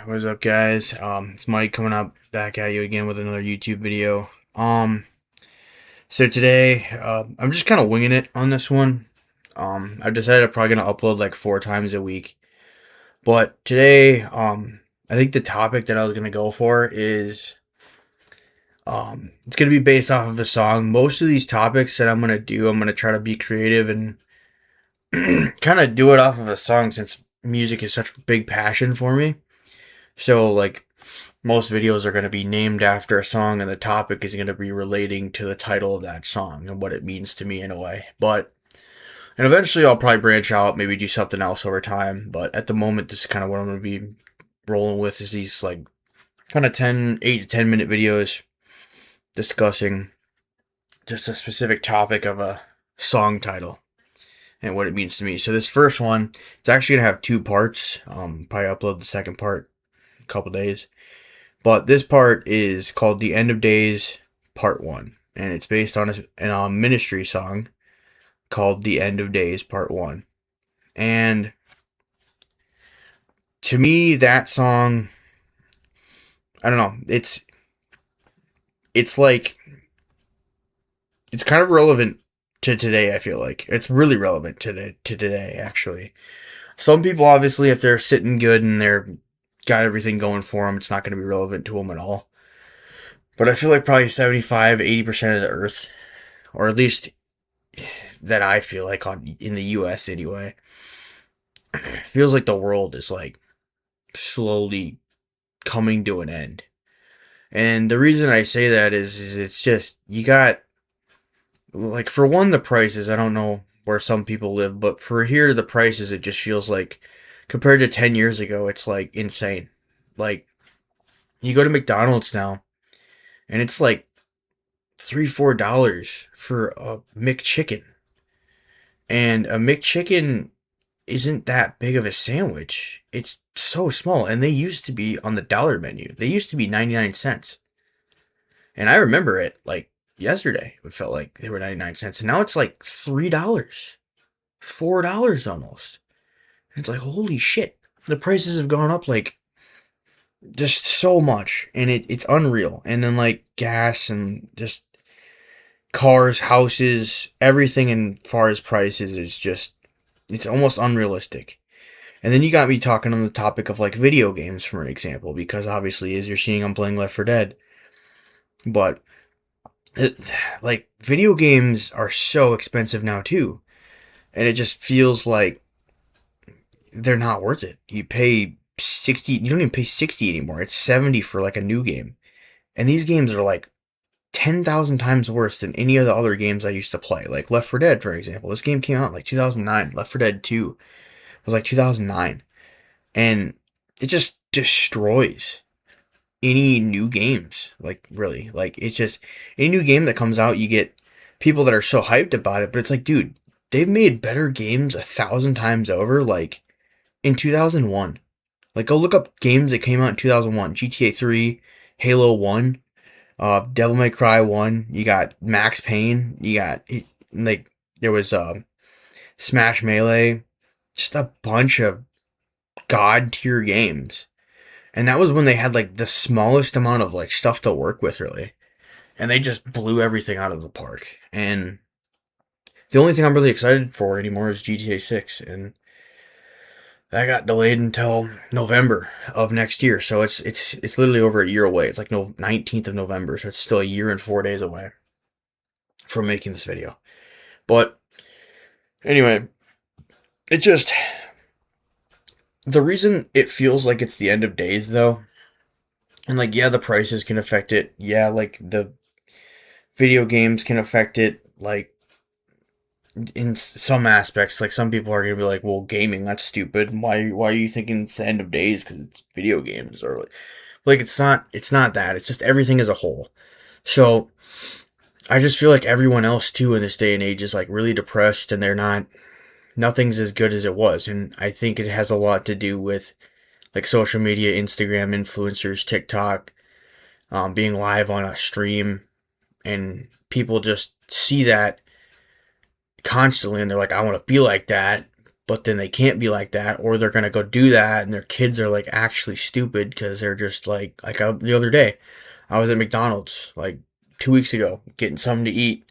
What's up, guys? It's Mike coming up back at you again with another YouTube video. So today, I'm just kind of winging it on this one. I've decided I'm probably gonna upload like 4 times a week, but today, I think the topic that I was gonna go for is, it's gonna be based off of a song. Most of these topics that I'm gonna do, I'm gonna try to be creative and kind of do it off of a song since music is such a big passion for me. So like most videos are going to be named after a song and the topic is going to be relating to the title of that song and what it means to me in a way. And eventually I'll probably branch out, maybe do something else over time. But at the moment, this is kind of what I'm going to be rolling with is these like kind of 8 to 10 minute videos discussing just a specific topic of a song title and what it means to me. So this first one, it's actually going to have 2 parts. Probably upload the second part in a couple days. But this part is called The End of Days Part 1. And it's based on a ministry song called The End of Days Part 1. And to me, that song, I don't know, it's like, it's kind of relevant to today, I feel like. It's really relevant to today, actually. Some people, obviously, if they're sitting good and they're got everything going for them, it's not going to be relevant to them at all. But I feel like probably 75-80% of the earth, or at least that I feel like in the US anyway, feels like the world is like slowly coming to an end. And the reason I say that is it's just you got like for one the prices, I don't know where some people live, but for here the prices it just feels like compared to 10 years ago it's like insane. Like you go to McDonald's now and it's like $3-4 for a McChicken. And a McChicken isn't that big of a sandwich. It's so small. And they used to be on the dollar menu. They used to be 99 cents. And I remember it like yesterday. It felt like they were 99 cents. And now it's like $3, $4 almost. And it's like, holy shit. The prices have gone up like just so much. And it's unreal. And then like gas and just cars, houses, everything in far as prices is just, it's almost unrealistic. And then you got me talking on the topic of like video games, for an example, because obviously, as you're seeing, I'm playing Left 4 Dead. But it, like video games are so expensive now too, and it just feels like they're not worth it. You pay 60, you don't even pay 60 anymore. It's 70 for like a new game, and these games are like 10,000 times worse than any of the other games I used to play. Like Left 4 Dead, for example. This game came out in like 2009. Left 4 Dead 2 was like 2009. And it just destroys any new games. Like, really. Like, it's just any new game that comes out, you get people that are so hyped about it, but it's like, dude, they've made better games 1,000 times over, like, in 2001. Like, go look up games that came out in 2001. GTA 3, Halo 1, Devil May Cry 1. You got Max Payne. You got, like, there was Smash Melee. Just a bunch of god tier games. And that was when they had like the smallest amount of like stuff to work with, really. And they just blew everything out of the park. And the only thing I'm really excited for anymore is GTA 6. And that got delayed until November of next year. So it's literally over a year away. It's like 19th of November. So it's still a year and 4 days away from making this video. But anyway, it just, the reason it feels like it's the end of days though, and like, yeah, the prices can affect it. Yeah, like the video games can affect it. Like in some aspects, like some people are gonna be like, "Well, gaming, that's stupid. Why are you thinking it's the end of days because it's video games?" Or like it's not that. It's just everything as a whole. So I just feel like everyone else too in this day and age is like really depressed, and they're not. Nothing's as good as it was, and I think it has a lot to do with like social media, Instagram influencers, TikTok, being live on a stream, and people just see that constantly and they're like, I want to be like that, but then they can't be like that, or they're gonna go do that, and their kids are like actually stupid because they're just the other day, I was at McDonald's like 2 weeks ago getting something to eat,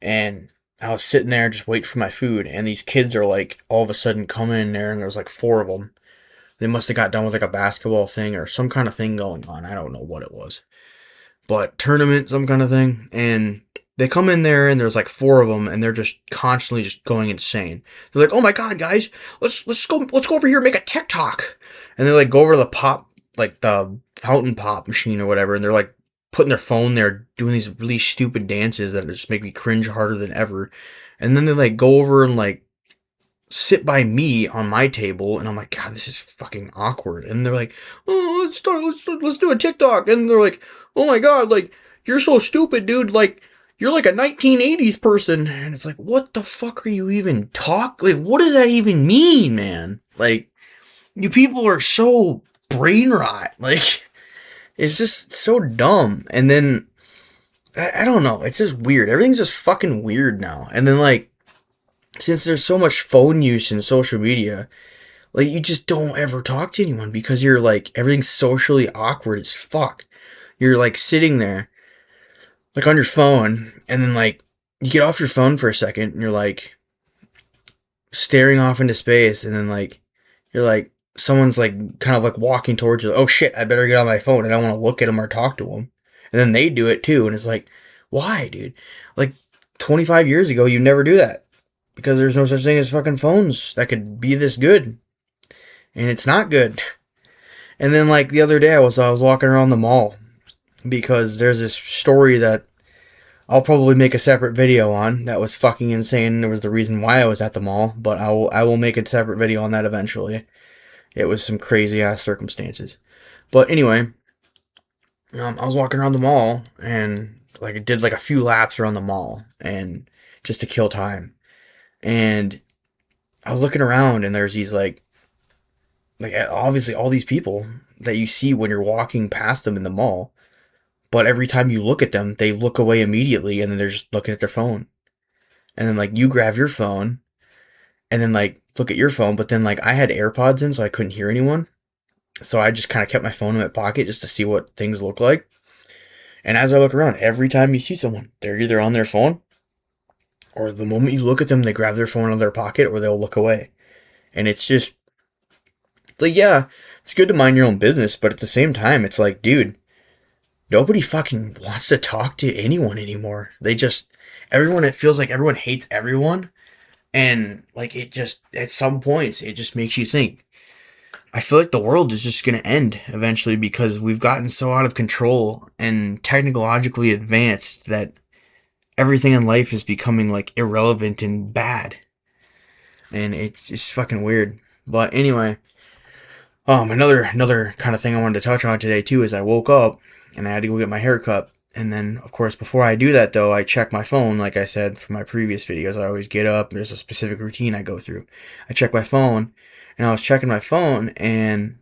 and I was sitting there just waiting for my food, and these kids are like all of a sudden coming in there, and there's like four of them. They must have got done with like a basketball thing or some kind of thing going on. I don't know what it was, but tournament, some kind of thing. And they come in there and there's like four of them, and they're just constantly just going insane. They're like, "Oh my god, guys, let's go over here and make a TikTok." And they like go over to the pop, like the fountain pop machine or whatever, and they're like putting their phone there, doing these really stupid dances that just make me cringe harder than ever. And then they like go over and like sit by me on my table, and I'm like, God, this is fucking awkward. And they're like, "Oh, let's do a TikTok." And they're like, "Oh my god, like you're so stupid, dude. Like you're like a 1980s person." And it's like, what the fuck are you even like? What does that even mean, man? Like you people are so brain rot. Like it's just so dumb. And then I don't know. It's just weird. Everything's just fucking weird now. And then like, since there's so much phone use and social media, like you just don't ever talk to anyone because you're like everything's socially awkward as fuck. You're like sitting there like on your phone, and then like you get off your phone for a second and you're like staring off into space, and then like you're like someone's like kind of like walking towards you. Oh shit, I better get on my phone. I don't want to look at them or talk to them. And then they do it too, and it's like, why, dude? Like 25 years ago, you never do that because there's no such thing as fucking phones that could be this good, and it's not good. And then like the other day, I was walking around the mall because there's this story that I'll probably make a separate video on that was fucking insane. It was the reason why I was at the mall, but I will make a separate video on that eventually. It was some crazy ass circumstances. But anyway, I was walking around the mall and like I did like a few laps around the mall and just to kill time. And I was looking around and there's these like obviously all these people that you see when you're walking past them in the mall, but every time you look at them, they look away immediately and then they're just looking at their phone. And then like you grab your phone and then like look at your phone, but then like I had AirPods in so I couldn't hear anyone. So I just kind of kept my phone in my pocket just to see what things look like. And as I look around, every time you see someone, they're either on their phone or the moment you look at them, they grab their phone out of their pocket or they'll look away. And it's just like, yeah, it's good to mind your own business, but at the same time, it's like, dude, nobody fucking wants to talk to anyone anymore. It feels like everyone hates everyone. And like, it just, at some points, it just makes you think, I feel like the world is just going to end eventually because we've gotten so out of control and technologically advanced that everything in life is becoming like irrelevant and bad. And it's just fucking weird. But anyway, another kind of thing I wanted to touch on today too is I woke up and I had to go get my hair cut. And then, of course, before I do that, though, I check my phone, like I said from my previous videos. I always get up, and there's a specific routine I go through. I check my phone, and I was checking my phone, and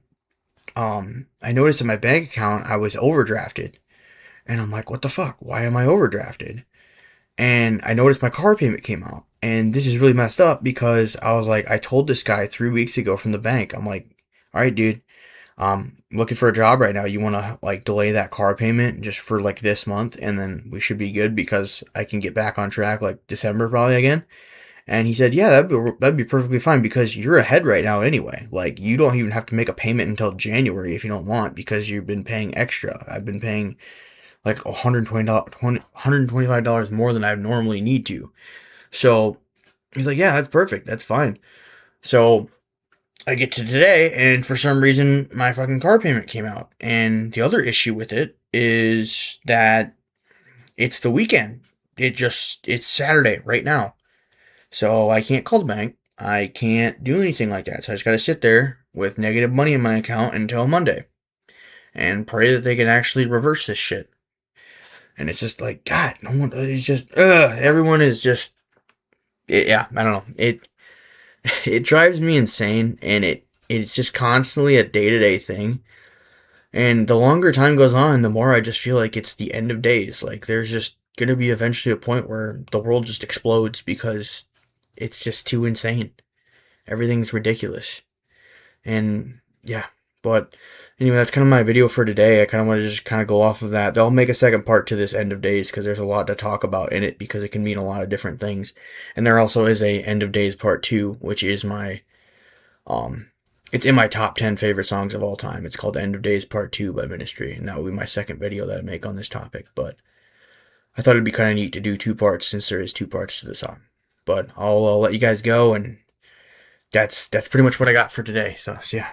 I noticed in my bank account I was overdrafted. And I'm like, what the fuck? Why am I overdrafted? And I noticed my car payment came out. And this is really messed up because I was like, I told this guy 3 weeks ago from the bank, I'm like, all right, dude, looking for a job right now. You want to like delay that car payment just for like this month, and then we should be good because I can get back on track like December probably again. And he said, yeah, that'd be perfectly fine because you're ahead right now anyway. Like you don't even have to make a payment until January if you don't want because you've been paying extra. I've been paying like $125 more than I normally need to. So he's like, yeah, that's perfect. That's fine. So I get to today, and for some reason, my fucking car payment came out. And the other issue with it is that it's the weekend. It's Saturday right now. So I can't call the bank. I can't do anything like that. So I just gotta sit there with negative money in my account until Monday and pray that they can actually reverse this shit. And it's just like, God, no one, it's just, everyone is just, yeah, I don't know. It drives me insane, and it's just constantly a day-to-day thing. And the longer time goes on, the more I just feel like it's the end of days. Like there's just gonna be eventually a point where the world just explodes because it's just too insane. Everything's ridiculous. And yeah, but anyway, that's kind of my video for today. I kind of want to just kind of go off of that. I'll make a second part to this End of Days because there's a lot to talk about in it because it can mean a lot of different things. And there also is a End of Days part 2, which is my um it's in my top 10 favorite songs of all time. It's called End of Days Part 2 by Ministry, and that will be my second video that I make on this topic. But I thought it'd be kind of neat to do two parts since there is two parts to the song. But I'll let you guys go, and that's pretty much what I got for today. So yeah.